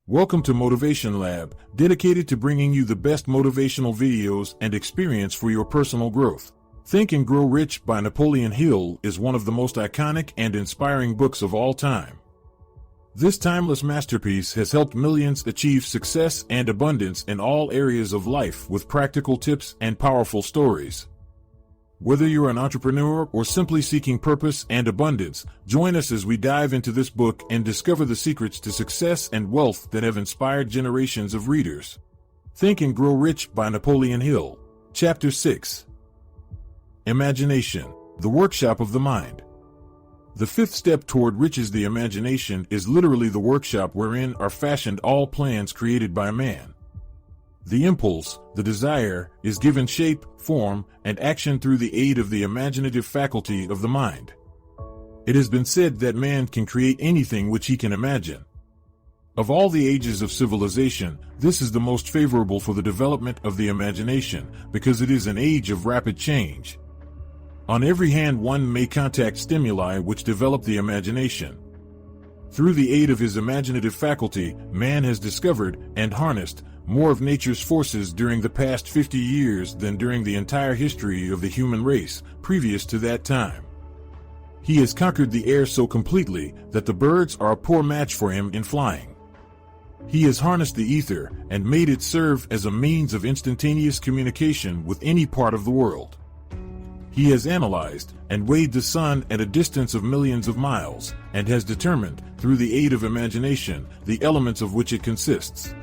Welcome to MotivationLab, dedicated to bringing you the best motivational videos and experience for your personal growth. Think and Grow Rich by Napoleon Hill is one of the most iconic and inspiring books of all time. This timeless masterpiece has helped millions achieve success and abundance in all areas of life with practical tips and powerful stories. Whether you're an entrepreneur or simply seeking purpose and abundance, join us as we dive into this book and discover the secrets to success and wealth that have inspired generations of readers. Think and Grow Rich by Napoleon Hill. Chapter 6. Imagination, the workshop of the mind. The fifth step toward riches, the imagination, is literally the workshop wherein are fashioned all plans created by man. The impulse, the desire, is given shape, form, and action through the aid of the imaginative faculty of the mind. It has been said that man can create anything which he can imagine. Of all the ages of civilization, this is the most favorable for the development of the imagination, because it is an age of rapid change. On every hand one may contact stimuli which develop the imagination. Through the aid of his imaginative faculty, man has discovered and harnessed more of nature's forces during the past 50 years than during the entire history of the human race previous to that time. He has conquered the air so completely that the birds are a poor match for him in flying. He has harnessed the ether and made it serve as a means of instantaneous communication with any part of the world. He has analyzed and weighed the sun at a distance of millions of miles and has determined, through the aid of imagination, the elements of which it consists.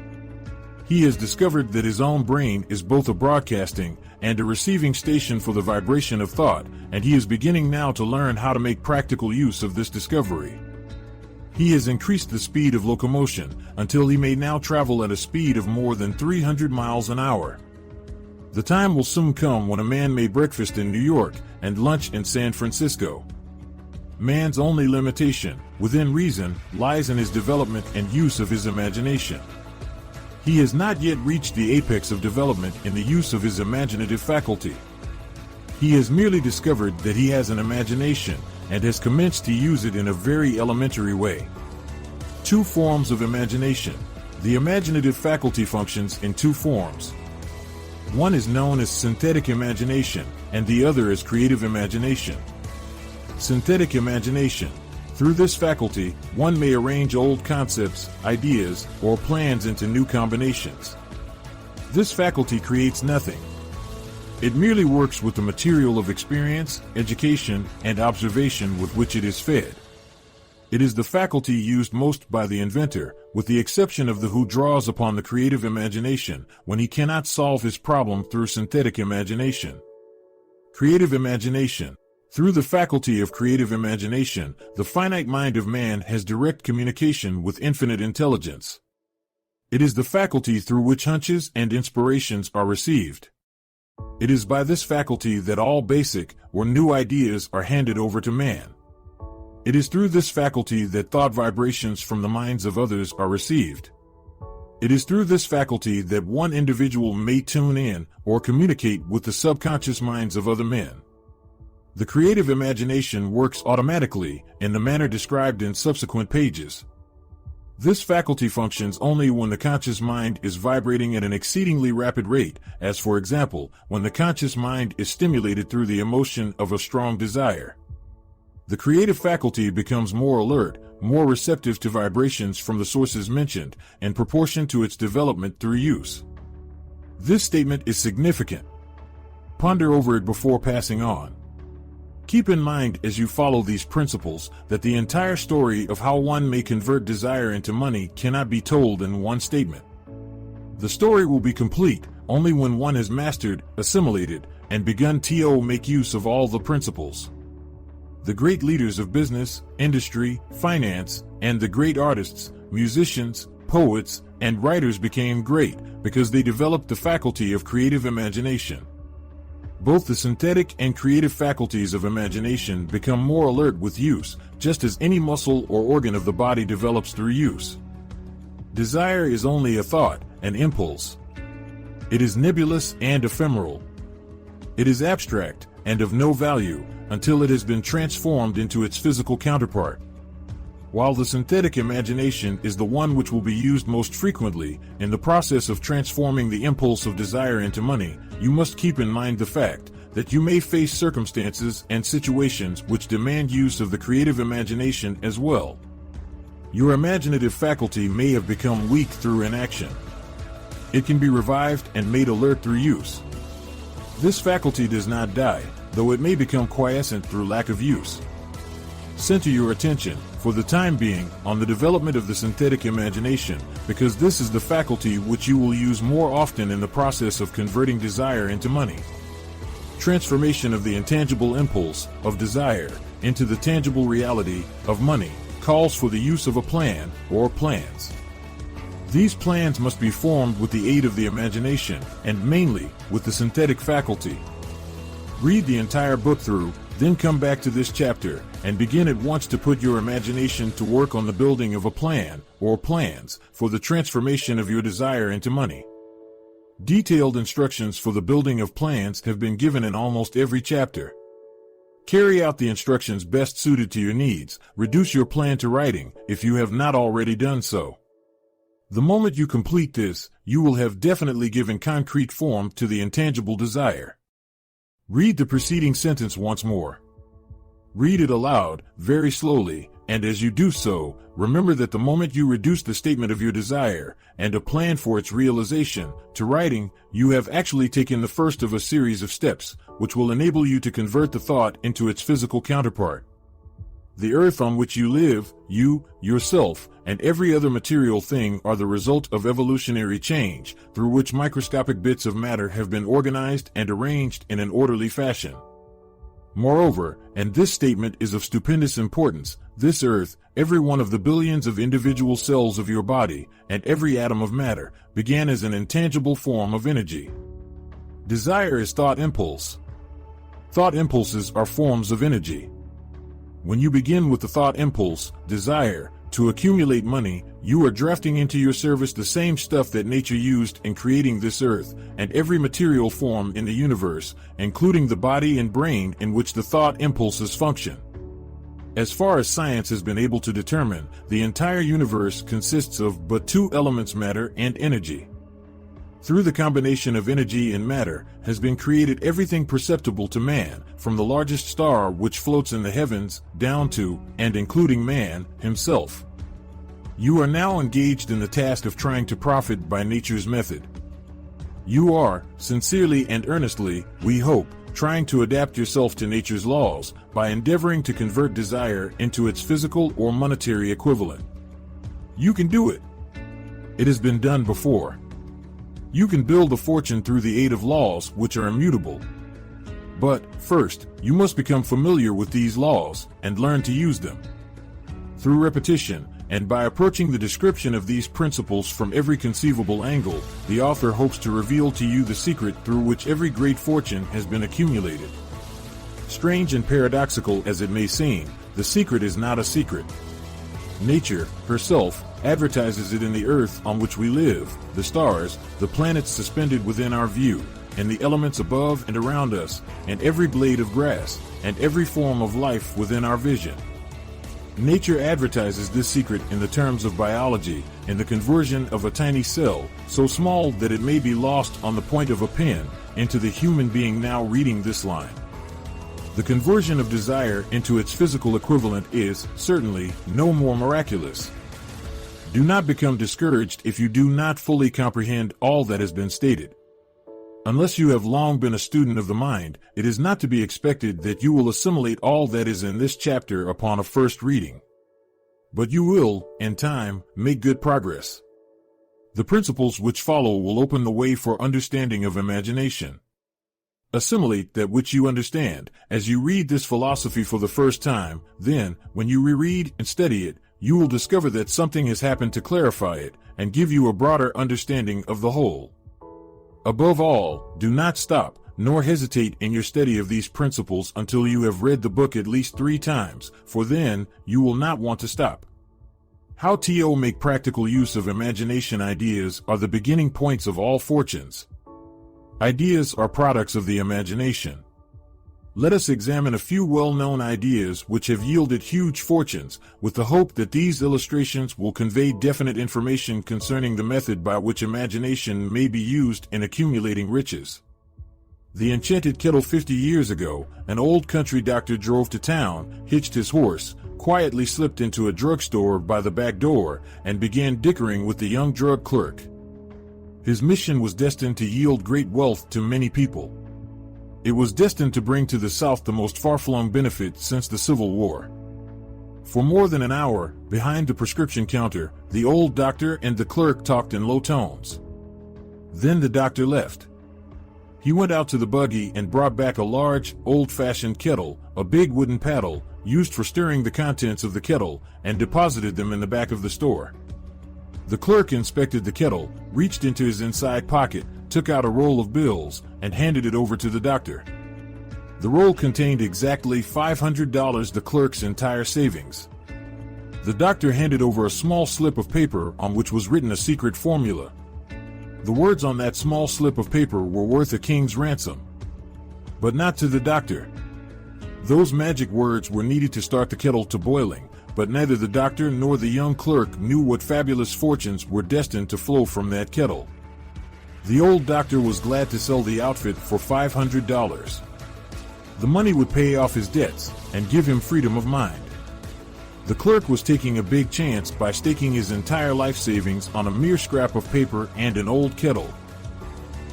He has discovered that his own brain is both a broadcasting and a receiving station for the vibration of thought, and he is beginning now to learn how to make practical use of this discovery. He has increased the speed of locomotion until he may now travel at a speed of more than 300 miles an hour. The time will soon come when a man may breakfast in New York and lunch in San Francisco. Man's only limitation, within reason, lies in his development and use of his imagination. He has not yet reached the apex of development in the use of his imaginative faculty. He has merely discovered that he has an imagination and has commenced to use it in a very elementary way. Two forms of imagination. The imaginative faculty functions in two forms. One is known as synthetic imagination, and the other is creative imagination. Synthetic imagination. Through this faculty, one may arrange old concepts, ideas, or plans into new combinations. This faculty creates nothing. It merely works with the material of experience, education, and observation with which it is fed. It is the faculty used most by the inventor, with the exception of the who draws upon the creative imagination when he cannot solve his problem through synthetic imagination. Creative imagination. Through the faculty of creative imagination, the finite mind of man has direct communication with infinite intelligence. It is the faculty through which hunches and inspirations are received. It is by this faculty that all basic or new ideas are handed over to man. It is through this faculty that thought vibrations from the minds of others are received. It is through this faculty that one individual may tune in or communicate with the subconscious minds of other men. The creative imagination works automatically in the manner described in subsequent pages. This faculty functions only when the conscious mind is vibrating at an exceedingly rapid rate, as for example, when the conscious mind is stimulated through the emotion of a strong desire. The creative faculty becomes more alert, more receptive to vibrations from the sources mentioned, in proportion to its development through use. This statement is significant. Ponder over it before passing on. Keep in mind as you follow these principles that the entire story of how one may convert desire into money cannot be told in one statement. The story will be complete only when one has mastered, assimilated, and begun to make use of all the principles. The great leaders of business, industry, finance, and the great artists, musicians, poets, and writers became great because they developed the faculty of creative imagination. Both the synthetic and creative faculties of imagination become more alert with use, just as any muscle or organ of the body develops through use. Desire is only a thought, an impulse. It is nebulous and ephemeral. It is abstract and of no value until it has been transformed into its physical counterpart. while the synthetic imagination is the one which will be used most frequently in the process of transforming the impulse of desire into money. You must keep in mind the fact that you may face circumstances and situations which demand use of the creative imagination as well. Your imaginative faculty may have become weak through inaction. It can be revived and made alert through use. This faculty does not die, though it may become quiescent through lack of use. Center your attention, for the time being, on the development of the synthetic imagination, because this is the faculty which you will use more often in the process of converting desire into money. Transformation of the intangible impulse of desire into the tangible reality of money calls for the use of a plan or plans. These plans must be formed with the aid of the imagination and mainly with the synthetic faculty. Read the entire book through, then come back to this chapter and begin at once to put your imagination to work on the building of a plan or plans for the transformation of your desire into money. Detailed instructions for the building of plans have been given in almost every chapter. Carry out the instructions best suited to your needs. Reduce your plan to writing if you have not already done so. The moment you complete this, you will have definitely given concrete form to the intangible desire. Read the preceding sentence once more. Read it aloud, very slowly, and as you do so, remember that the moment you reduce the statement of your desire and a plan for its realization to writing, you have actually taken the first of a series of steps, which will enable you to convert the thought into its physical counterpart. The earth on which you live, you, yourself, and every other material thing are the result of evolutionary change, through which microscopic bits of matter have been organized and arranged in an orderly fashion. Moreover, and this statement is of stupendous importance, this earth, every one of the billions of individual cells of your body, and every atom of matter, began as an intangible form of energy. Desire is thought impulse. Thought impulses are forms of energy. When you begin with the thought impulse, desire, to accumulate money, you are drafting into your service the same stuff that nature used in creating this earth and every material form in the universe, including the body and brain in which the thought impulses function. As far as science has been able to determine, the entire universe consists of but two elements, matter and energy. Through the combination of energy and matter has been created everything perceptible to man, from the largest star which floats in the heavens, down to, and including man himself. You are now engaged in the task of trying to profit by nature's method. You are, sincerely and earnestly, we hope, trying to adapt yourself to nature's laws by endeavoring to convert desire into its physical or monetary equivalent. You can do it. It has been done before. You can build a fortune through the aid of laws which are immutable. But, first, you must become familiar with these laws and learn to use them. Through repetition, and by approaching the description of these principles from every conceivable angle, the author hopes to reveal to you the secret through which every great fortune has been accumulated. Strange and paradoxical as it may seem, the secret is not a secret. Nature, herself, advertises it in the earth on which we live, the stars, the planets suspended within our view, and the elements above and around us, and every blade of grass, and every form of life within our vision. Nature advertises this secret in the terms of biology, in the conversion of a tiny cell, so small that it may be lost on the point of a pen, into the human being now reading this line. The conversion of desire into its physical equivalent is, certainly, no more miraculous. Do not become discouraged if you do not fully comprehend all that has been stated. Unless you have long been a student of the mind, it is not to be expected that you will assimilate all that is in this chapter upon a first reading. But you will, in time, make good progress. The principles which follow will open the way for understanding of imagination. Assimilate that which you understand as you read this philosophy for the first time, then, when you reread and study it, you will discover that something has happened to clarify it and give you a broader understanding of the whole. Above all, do not stop, nor hesitate in your study of these principles until you have read the book at least 3 times, for then, you will not want to stop. How to make practical use of imagination. Ideas are the beginning points of all fortunes. Ideas are products of the imagination. Let us examine a few well-known ideas which have yielded huge fortunes, with the hope that these illustrations will convey definite information concerning the method by which imagination may be used in accumulating riches. The enchanted kettle. 50 years ago, an old country doctor drove to town, hitched his horse, quietly slipped into a drugstore by the back door, and began dickering with the young drug clerk. His mission was destined to yield great wealth to many people. It was destined to bring to the South the most far-flung benefit since the Civil War. For more than an hour, behind the prescription counter, the old doctor and the clerk talked in low tones. Then the doctor left. He went out to the buggy and brought back a large, old-fashioned kettle, a big wooden paddle, used for stirring the contents of the kettle, and deposited them in the back of the store. The clerk inspected the kettle, reached into his inside pocket, took out a roll of bills, and handed it over to the doctor. The roll contained exactly $500, the clerk's entire savings. The doctor handed over a small slip of paper on which was written a secret formula. The words on that small slip of paper were worth a king's ransom. But not to the doctor. Those magic words were needed to start the kettle to boiling, but neither the doctor nor the young clerk knew what fabulous fortunes were destined to flow from that kettle. The old doctor was glad to sell the outfit for $500. The money would pay off his debts and give him freedom of mind. The clerk was taking a big chance by staking his entire life savings on a mere scrap of paper and an old kettle.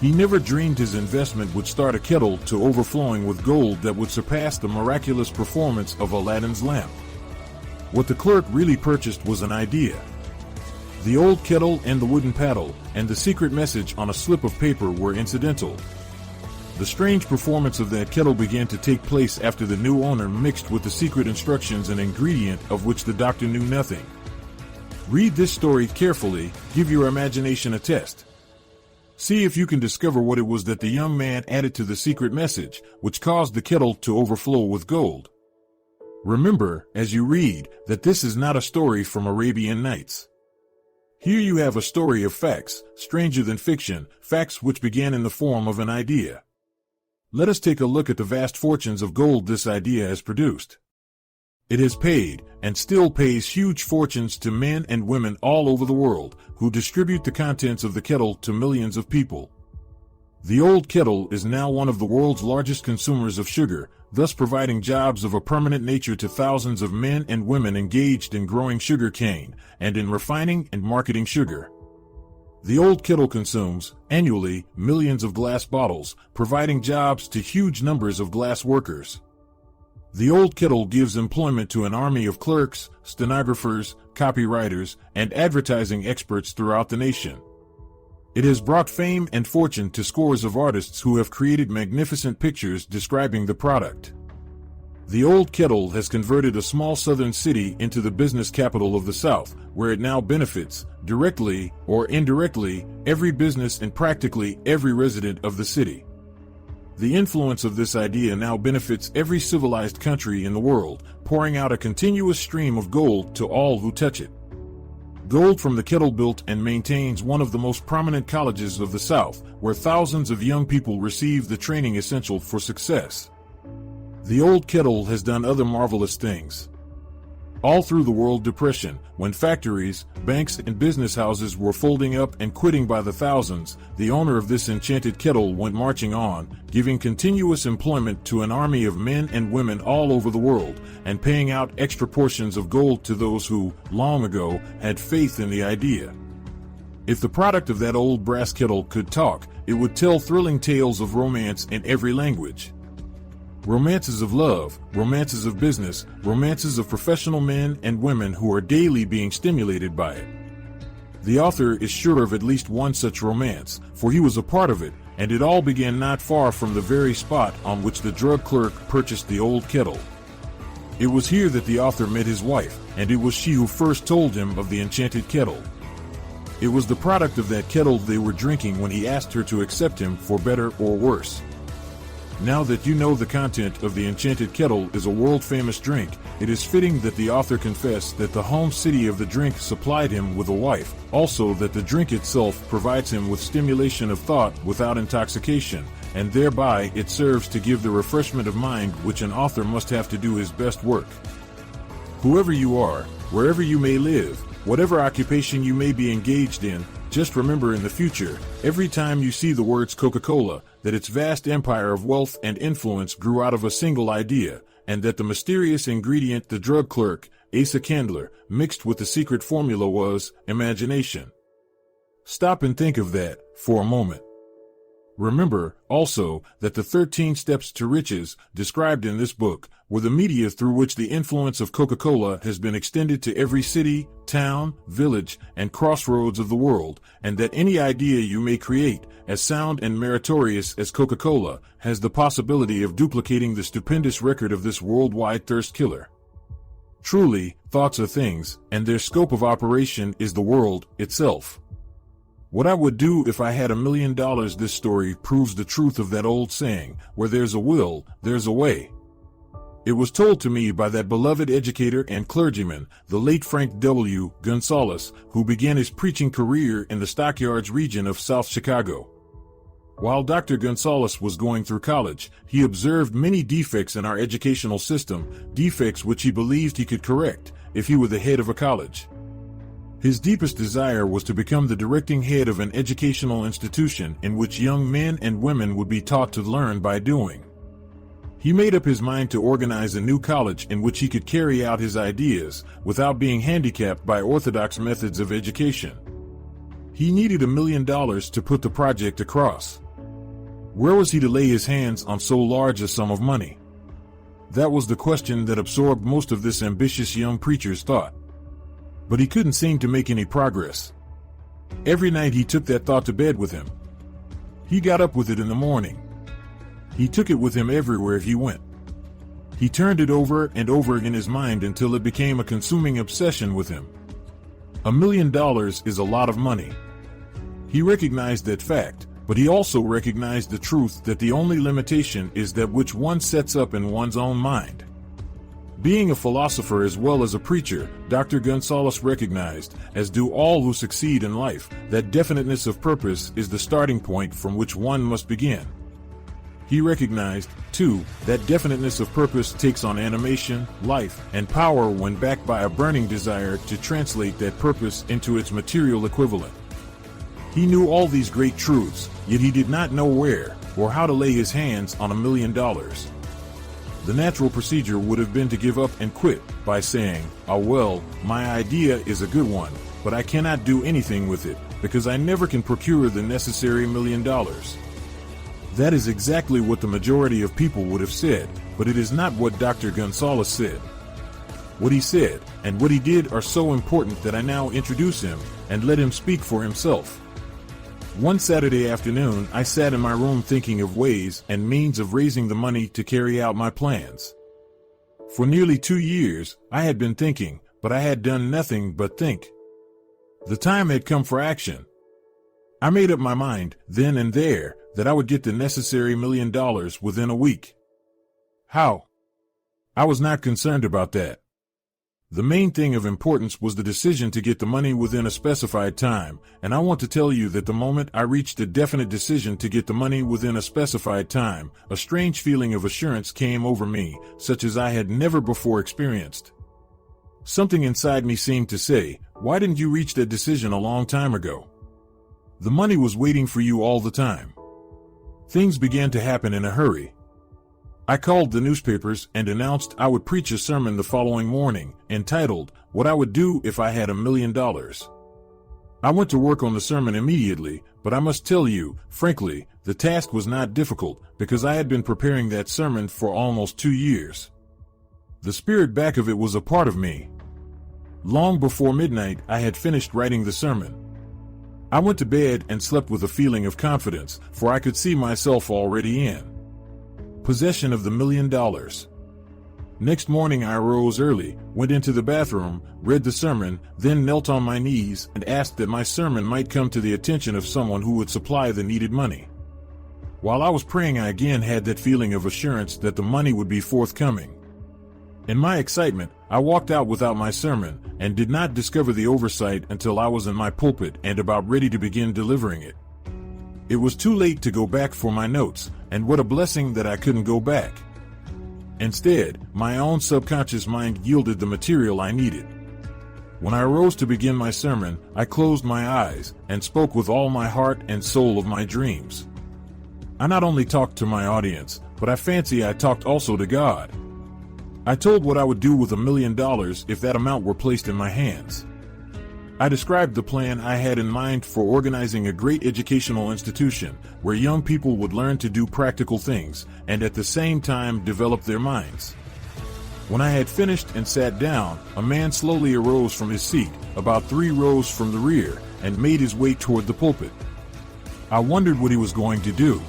He never dreamed his investment would start a kettle to overflowing with gold that would surpass the miraculous performance of Aladdin's lamp. What the clerk really purchased was an idea. The old kettle and the wooden paddle and the secret message on a slip of paper were incidental. The strange performance of that kettle began to take place after the new owner mixed with the secret instructions an ingredient of which the doctor knew nothing. Read this story carefully, give your imagination a test. See if you can discover what it was that the young man added to the secret message, which caused the kettle to overflow with gold. Remember, as you read, that this is not a story from Arabian Nights. Here you have a story of facts, stranger than fiction, facts which began in the form of an idea. Let us take a look at the vast fortunes of gold this idea has produced. It has paid, and still pays, huge fortunes to men and women all over the world, who distribute the contents of the kettle to millions of people. The old kettle is now one of the world's largest consumers of sugar, thus providing jobs of a permanent nature to thousands of men and women engaged in growing sugar cane, and in refining and marketing sugar. The old kettle consumes, annually, millions of glass bottles, providing jobs to huge numbers of glass workers. The old kettle gives employment to an army of clerks, stenographers, copywriters, and advertising experts throughout the nation. It has brought fame and fortune to scores of artists who have created magnificent pictures describing the product. The old kettle has converted a small southern city into the business capital of the South, where it now benefits, directly or indirectly, every business and practically every resident of the city. The influence of this idea now benefits every civilized country in the world, pouring out a continuous stream of gold to all who touch it. Gold from the kettle built and maintains one of the most prominent colleges of the South, where thousands of young people receive the training essential for success. The old kettle has done other marvelous things. All through the World Depression, when factories, banks, and business houses were folding up and quitting by the thousands, the owner of this enchanted kettle went marching on, giving continuous employment to an army of men and women all over the world, and paying out extra portions of gold to those who, long ago, had faith in the idea. If the product of that old brass kettle could talk, it would tell thrilling tales of romance in every language. Romances of love, romances of business, romances of professional men and women who are daily being stimulated by it. The author is sure of at least one such romance, for he was a part of it, and it all began not far from the very spot on which the drug clerk purchased the old kettle. It was here that the author met his wife, and it was she who first told him of the enchanted kettle. It was the product of that kettle they were drinking when he asked her to accept him for better or worse. Now that you know the content of the enchanted kettle is a world-famous drink, it is fitting that the author confess that the home city of the drink supplied him with a wife, also that the drink itself provides him with stimulation of thought without intoxication, and thereby it serves to give the refreshment of mind which an author must have to do his best work. Whoever you are, wherever you may live, whatever occupation you may be engaged in, just remember in the future, every time you see the words Coca-Cola, that its vast empire of wealth and influence grew out of a single idea, and that the mysterious ingredient the drug clerk, Asa Candler, mixed with the secret formula was imagination. Stop and think of that for a moment. Remember, also, that the 13 steps to riches, described in this book, were the media through which the influence of Coca-Cola has been extended to every city, town, village, and crossroads of the world, and that any idea you may create, as sound and meritorious as Coca-Cola, has the possibility of duplicating the stupendous record of this worldwide thirst killer. Truly, thoughts are things, and their scope of operation is the world itself. What I would do if I had $1 million. This story proves the truth of that old saying, where there's a will, there's a way. It was told to me by that beloved educator and clergyman, the late Frank W. Gonzalez, who began his preaching career in the Stockyards region of South Chicago. While Dr. Gonzalez was going through college, he observed many defects in our educational system, defects which he believed he could correct if he were the head of a college. His deepest desire was to become the directing head of an educational institution in which young men and women would be taught to learn by doing. He made up his mind to organize a new college in which he could carry out his ideas without being handicapped by orthodox methods of education. He needed $1 million to put the project across. Where was he to lay his hands on so large a sum of money? That was the question that absorbed most of this ambitious young preacher's thought. But he couldn't seem to make any progress. Every night he took that thought to bed with him. He got up with it in the morning. He took it with him everywhere he went. He turned it over and over in his mind until it became a consuming obsession with him. $1 million is a lot of money. He recognized that fact, but he also recognized the truth that the only limitation is that which one sets up in one's own mind. Being a philosopher as well as a preacher, Dr. Gonzalez recognized, as do all who succeed in life, that definiteness of purpose is the starting point from which one must begin. He recognized, too, that definiteness of purpose takes on animation, life, and power when backed by a burning desire to translate that purpose into its material equivalent. He knew all these great truths, yet he did not know where or how to lay his hands on $1 million. The natural procedure would have been to give up and quit by saying, well, my idea is a good one, but I cannot do anything with it because I never can procure the necessary $1 million. That is exactly what the majority of people would have said, but it is not what Dr. Gonzalez said. What he said and what he did are so important that I now introduce him and let him speak for himself. One Saturday afternoon, I sat in my room thinking of ways and means of raising the money to carry out my plans. For nearly 2 years, I had been thinking, but I had done nothing but think. The time had come for action. I made up my mind, then and there, that I would get the necessary $1 million within a week. How? I was not concerned about that. The main thing of importance was the decision to get the money within a specified time, and I want to tell you that the moment I reached a definite decision to get the money within a specified time, a strange feeling of assurance came over me, such as I had never before experienced. Something inside me seemed to say, why didn't you reach that decision a long time ago? The money was waiting for you all the time. Things began to happen in a hurry. I called the newspapers and announced I would preach a sermon the following morning, entitled, What I Would Do If I Had $1 Million. I went to work on the sermon immediately, but I must tell you, frankly, the task was not difficult because I had been preparing that sermon for almost 2 years. The spirit back of it was a part of me. Long before midnight, I had finished writing the sermon. I went to bed and slept with a feeling of confidence, for I could see myself already in possession of the $1 million. Next morning I arose early, went into the bathroom, read the sermon, then knelt on my knees and asked that my sermon might come to the attention of someone who would supply the needed money. While I was praying, I again had that feeling of assurance that the money would be forthcoming. In my excitement, I walked out without my sermon and did not discover the oversight until I was in my pulpit and about ready to begin delivering it. It was too late to go back for my notes, and what a blessing that I couldn't go back. Instead, my own subconscious mind yielded the material I needed. When I arose to begin my sermon, I closed my eyes and spoke with all my heart and soul of my dreams. I not only talked to my audience, but I fancy I talked also to God. I told what I would do with $1 million if that amount were placed in my hands. I described the plan I had in mind for organizing a great educational institution where young people would learn to do practical things and at the same time develop their minds. When I had finished and sat down, a man slowly arose from his seat, about 3 rows from the rear, and made his way toward the pulpit. I wondered what he was going to do.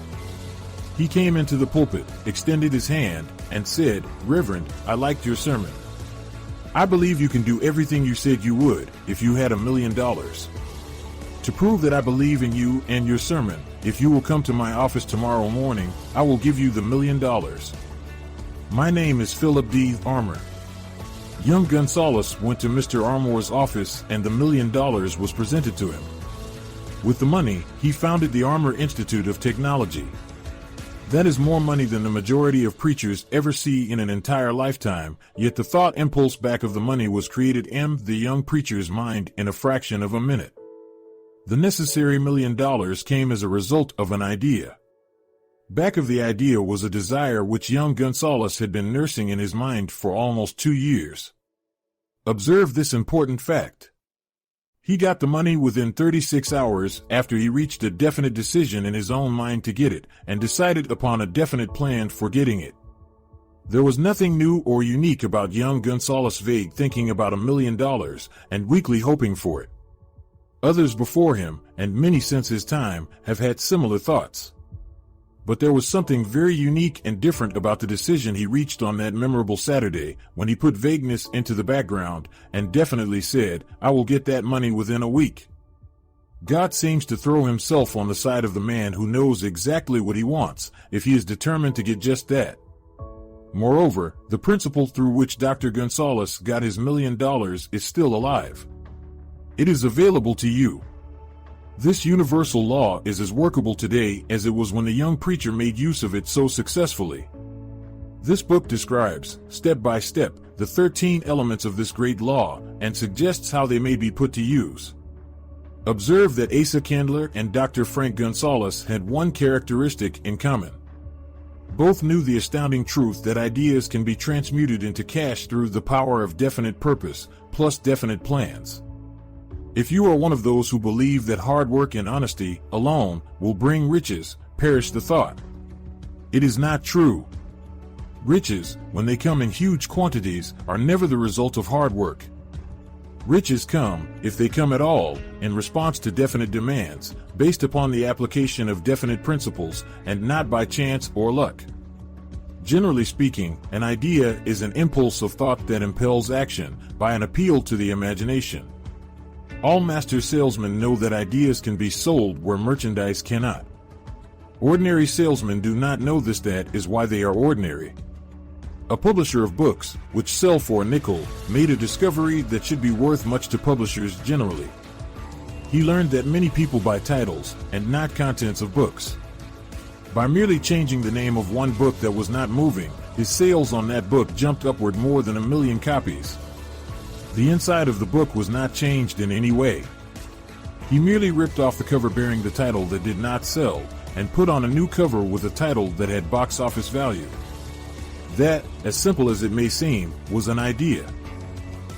He came into the pulpit, extended his hand, and said, "Reverend, I liked your sermon. I believe you can do everything you said you would if you had $1 million. To prove that I believe in you and your sermon, if you will come to my office tomorrow morning, I will give you the $1 million. My name is Philip D. Armour." Young Gonzalez went to Mr. Armour's office and the $1 million was presented to him. With the money, he founded the Armour Institute of Technology. That is more money than the majority of preachers ever see in an entire lifetime, yet the thought impulse back of the money was created in the young preacher's mind in a fraction of a minute. The necessary $1 million came as a result of an idea. Back of the idea was a desire which young Gonzalez had been nursing in his mind for almost 2 years. Observe this important fact. He got the money within 36 hours after he reached a definite decision in his own mind to get it and decided upon a definite plan for getting it. There was nothing new or unique about young Gonzalez vague thinking about $1 million and weakly hoping for it. Others before him, and many since his time, have had similar thoughts. But there was something very unique and different about the decision he reached on that memorable Saturday when he put vagueness into the background and definitely said, "I will get that money within a week." God seems to throw himself on the side of the man who knows exactly what he wants, if he is determined to get just that. Moreover, the principle through which Dr. Gonzalez got his $1 million is still alive. It is available to you. This universal law is as workable today as it was when the young preacher made use of it so successfully. This book describes, step by step, the 13 elements of this great law and suggests how they may be put to use. Observe that Asa Candler and Dr. Frank Gonzalez had one characteristic in common. Both knew the astounding truth that ideas can be transmuted into cash through the power of definite purpose, plus definite plans. If you are one of those who believe that hard work and honesty alone will bring riches, perish the thought. It is not true. Riches, when they come in huge quantities, are never the result of hard work. Riches come, if they come at all, in response to definite demands, based upon the application of definite principles, and not by chance or luck. Generally speaking, an idea is an impulse of thought that impels action by an appeal to the imagination. All master salesmen know that ideas can be sold where merchandise cannot. Ordinary salesmen do not know this. That is why they are ordinary. A publisher of books, which sell for a nickel, made a discovery that should be worth much to publishers generally. He learned that many people buy titles, and not contents of books. By merely changing the name of one book that was not moving, his sales on that book jumped upward more than 1 million copies. The inside of the book was not changed in any way. He merely ripped off the cover bearing the title that did not sell, and put on a new cover with a title that had box office value. That, as simple as it may seem, was an idea.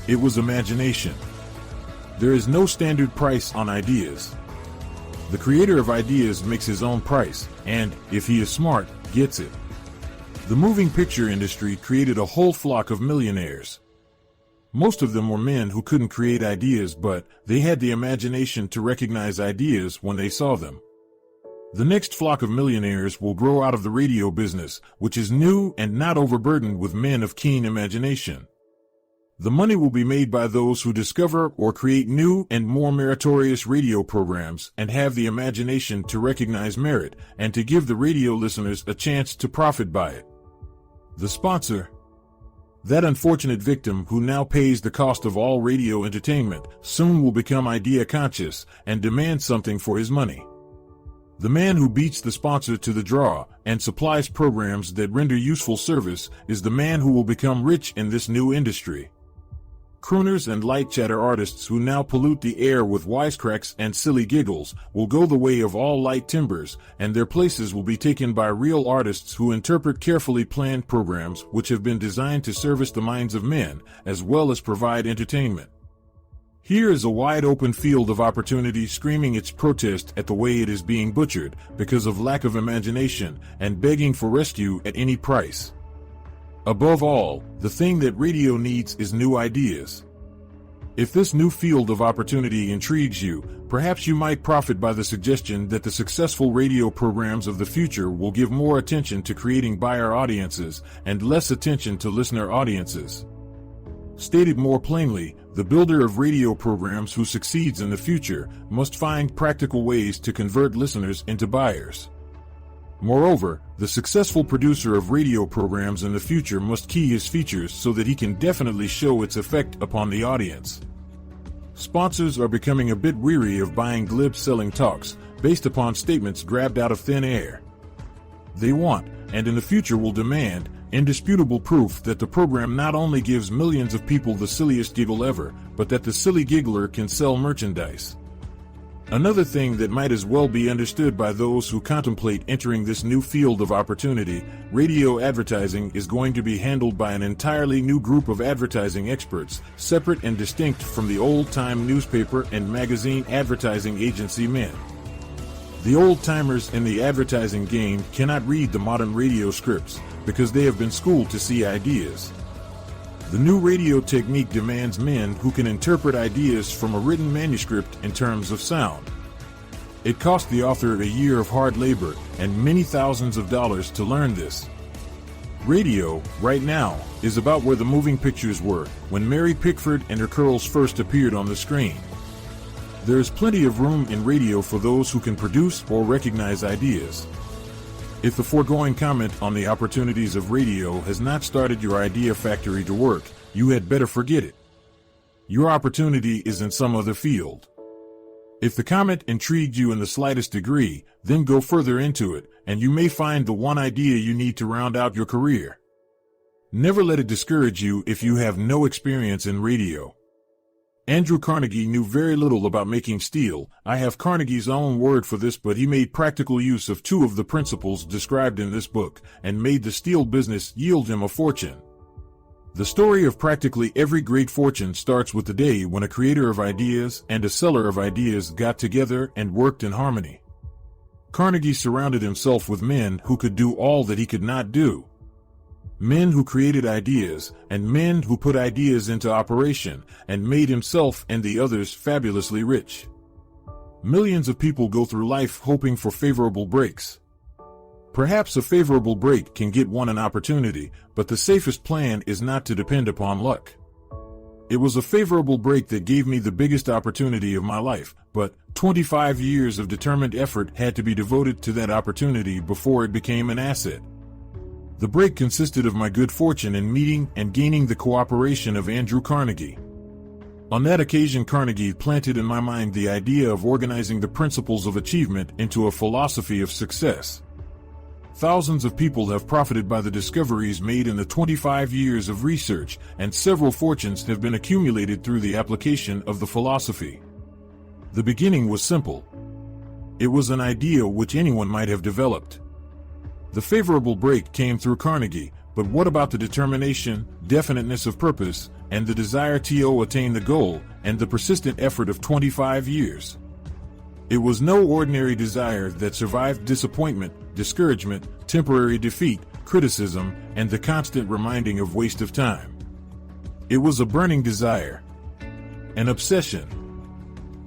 It was imagination. There is no standard price on ideas. The creator of ideas makes his own price, and, if he is smart, gets it. The moving picture industry created a whole flock of millionaires. Most of them were men who couldn't create ideas, but they had the imagination to recognize ideas when they saw them. The next flock of millionaires will grow out of the radio business, which is new and not overburdened with men of keen imagination. The money will be made by those who discover or create new and more meritorious radio programs and have the imagination to recognize merit and to give the radio listeners a chance to profit by it. The sponsor, that unfortunate victim who now pays the cost of all radio entertainment, soon will become idea conscious and demand something for his money. The man who beats the sponsor to the draw and supplies programs that render useful service is the man who will become rich in this new industry. Crooners and light chatter artists who now pollute the air with wisecracks and silly giggles will go the way of all light timbers, and their places will be taken by real artists who interpret carefully planned programs which have been designed to service the minds of men, as well as provide entertainment. Here is a wide-open field of opportunity screaming its protest at the way it is being butchered because of lack of imagination and begging for rescue at any price. Above all, the thing that radio needs is new ideas. If this new field of opportunity intrigues you, perhaps you might profit by the suggestion that the successful radio programs of the future will give more attention to creating buyer audiences and less attention to listener audiences. Stated more plainly, the builder of radio programs who succeeds in the future must find practical ways to convert listeners into buyers. Moreover, the successful producer of radio programs in the future must key his features so that he can definitely show its effect upon the audience. Sponsors are becoming a bit weary of buying glib selling talks based upon statements grabbed out of thin air. They want, and in the future will demand, indisputable proof that the program not only gives millions of people the silliest giggle ever, but that the silly giggler can sell merchandise. Another thing that might as well be understood by those who contemplate entering this new field of opportunity, radio advertising is going to be handled by an entirely new group of advertising experts, separate and distinct from the old-time newspaper and magazine advertising agency men. The old-timers in the advertising game cannot read the modern radio scripts because they have been schooled to see ideas. The new radio technique demands men who can interpret ideas from a written manuscript in terms of sound. It cost the author a year of hard labor and many thousands of dollars to learn this. Radio, right now, is about where the moving pictures were when Mary Pickford and her curls first appeared on the screen. There is plenty of room in radio for those who can produce or recognize ideas. If the foregoing comment on the opportunities of radio has not started your idea factory to work, you had better forget it. Your opportunity is in some other field. If the comment intrigued you in the slightest degree, then go further into it, and you may find the one idea you need to round out your career. Never let it discourage you if you have no experience in radio. Andrew Carnegie knew very little about making steel. I have Carnegie's own word for this, but he made practical use of two of the principles described in this book and made the steel business yield him a fortune. The story of practically every great fortune starts with the day when a creator of ideas and a seller of ideas got together and worked in harmony. Carnegie surrounded himself with men who could do all that he could not do. Men who created ideas, and men who put ideas into operation, and made himself and the others fabulously rich. Millions of people go through life hoping for favorable breaks. Perhaps a favorable break can get one an opportunity, but the safest plan is not to depend upon luck. It was a favorable break that gave me the biggest opportunity of my life, but 25 years of determined effort had to be devoted to that opportunity before it became an asset. The break consisted of my good fortune in meeting and gaining the cooperation of Andrew Carnegie. On that occasion, Carnegie planted in my mind the idea of organizing the principles of achievement into a philosophy of success. Thousands of people have profited by the discoveries made in the 25 years of research, and several fortunes have been accumulated through the application of the philosophy. The beginning was simple. It was an idea which anyone might have developed. The favorable break came through Carnegie, but what about the determination, definiteness of purpose, and the desire to attain the goal, and the persistent effort of 25 years? It was no ordinary desire that survived disappointment, discouragement, temporary defeat, criticism, and the constant reminding of waste of time. It was a burning desire, an obsession.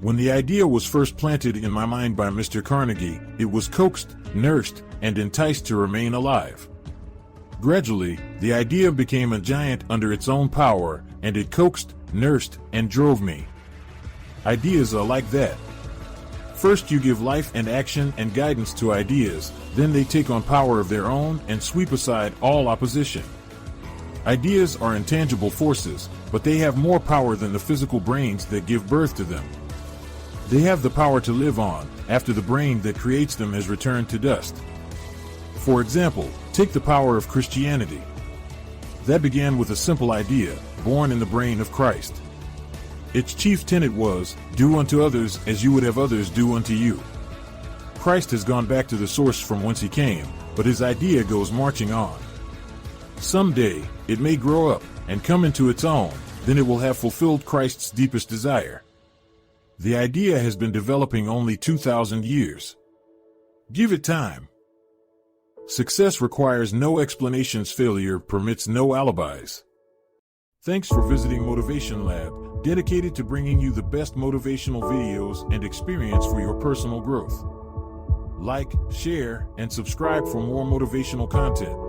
When the idea was first planted in my mind by Mr. Carnegie, it was coaxed, nursed, and enticed to remain alive. Gradually, the idea became a giant under its own power, and it coaxed, nursed, and drove me. Ideas are like that. First you give life and action and guidance to ideas, then they take on power of their own and sweep aside all opposition. Ideas are intangible forces, but they have more power than the physical brains that give birth to them. They have the power to live on, after the brain that creates them has returned to dust. For example, take the power of Christianity. That began with a simple idea, born in the brain of Christ. Its chief tenet was, do unto others as you would have others do unto you. Christ has gone back to the source from whence he came, but his idea goes marching on. Someday, it may grow up and come into its own, then it will have fulfilled Christ's deepest desire. The idea has been developing only 2,000 years. Give it time. Success requires no explanations. Failure permits no alibis. Thanks for visiting MotivationLab, dedicated to bringing you the best motivational videos and experience for your personal growth. Like, share, and subscribe for more motivational content.